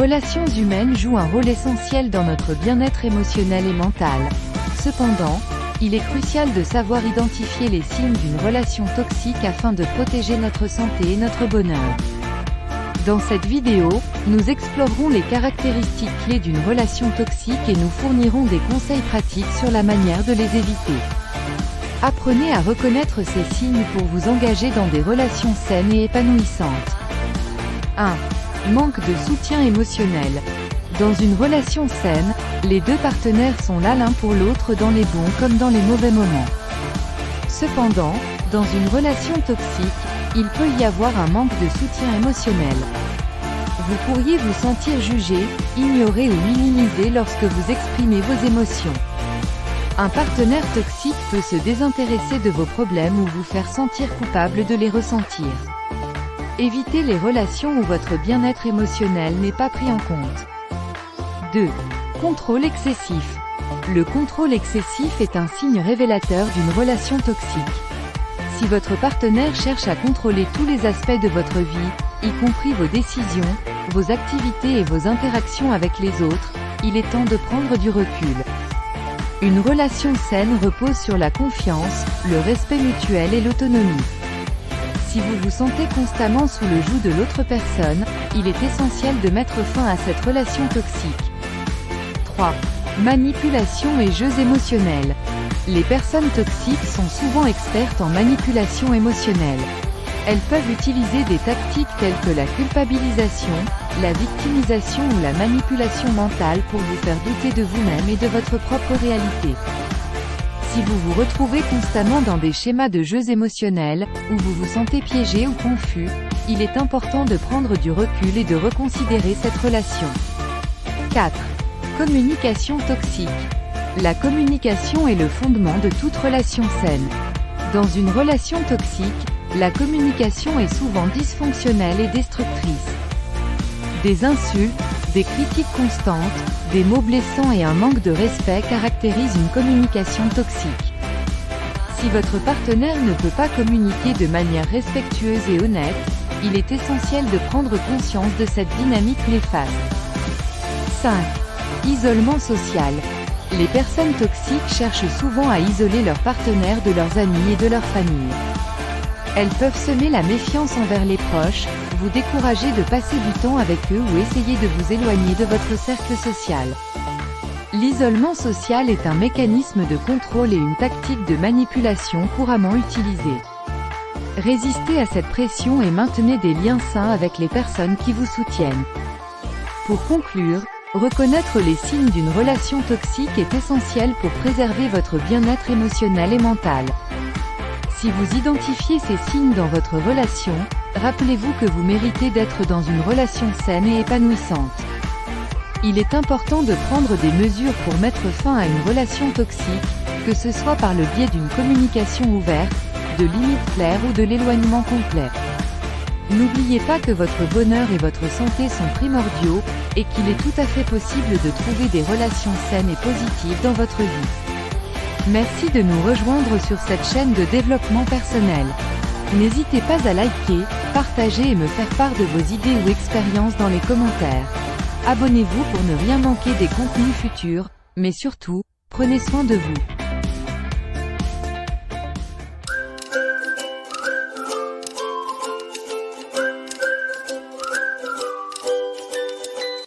relations humaines jouent un rôle essentiel dans notre bien-être émotionnel et mental. Cependant, il est crucial de savoir identifier les signes d'une relation toxique afin de protéger notre santé et notre bonheur. Dans cette vidéo, nous explorerons les caractéristiques clés d'une relation toxique et nous fournirons des conseils pratiques sur la manière de les éviter. Apprenez à reconnaître ces signes pour vous engager dans des relations saines et épanouissantes. 1. Manque de soutien émotionnel. Dans une relation saine, les deux partenaires sont là l'un pour l'autre dans les bons comme dans les mauvais moments. Cependant, dans une relation toxique, il peut y avoir un manque de soutien émotionnel. Vous pourriez vous sentir jugé, ignoré ou minimisé lorsque vous exprimez vos émotions. Un partenaire toxique peut se désintéresser de vos problèmes ou vous faire sentir coupable de les ressentir. Évitez les relations où votre bien-être émotionnel n'est pas pris en compte. 2. Contrôle excessif. Le contrôle excessif est un signe révélateur d'une relation toxique. Si votre partenaire cherche à contrôler tous les aspects de votre vie, y compris vos décisions, vos activités et vos interactions avec les autres, il est temps de prendre du recul. Une relation saine repose sur la confiance, le respect mutuel et l'autonomie. Si vous vous sentez constamment sous le joug de l'autre personne, il est essentiel de mettre fin à cette relation toxique. 3. Manipulation et jeux émotionnels. Les personnes toxiques sont souvent expertes en manipulation émotionnelle. Elles peuvent utiliser des tactiques telles que la culpabilisation, la victimisation ou la manipulation mentale pour vous faire douter de vous-même et de votre propre réalité. Si vous vous retrouvez constamment dans des schémas de jeux émotionnels, où vous vous sentez piégé ou confus, il est important de prendre du recul et de reconsidérer cette relation. 4. Communication toxique. La communication est le fondement de toute relation saine. Dans une relation toxique, la communication est souvent dysfonctionnelle et destructrice. Des insultes, des critiques constantes, des mots blessants et un manque de respect caractérisent une communication toxique. Si votre partenaire ne peut pas communiquer de manière respectueuse et honnête, il est essentiel de prendre conscience de cette dynamique néfaste. 5. Isolement social. Les personnes toxiques cherchent souvent à isoler leurs partenaires de leurs amis et de leur famille. Elles peuvent semer la méfiance envers les proches, vous décourager de passer du temps avec eux ou essayer de vous éloigner de votre cercle social. L'isolement social est un mécanisme de contrôle et une tactique de manipulation couramment utilisée. Résistez à cette pression et maintenez des liens sains avec les personnes qui vous soutiennent. Pour conclure, reconnaître les signes d'une relation toxique est essentiel pour préserver votre bien-être émotionnel et mental. Si vous identifiez ces signes dans votre relation, rappelez-vous que vous méritez d'être dans une relation saine et épanouissante. Il est important de prendre des mesures pour mettre fin à une relation toxique, que ce soit par le biais d'une communication ouverte, de limites claires ou de l'éloignement complet. N'oubliez pas que votre bonheur et votre santé sont primordiaux, et qu'il est tout à fait possible de trouver des relations saines et positives dans votre vie. Merci de nous rejoindre sur cette chaîne de développement personnel. N'hésitez pas à liker, partager et me faire part de vos idées ou expériences dans les commentaires. Abonnez-vous pour ne rien manquer des contenus futurs, mais surtout, prenez soin de vous.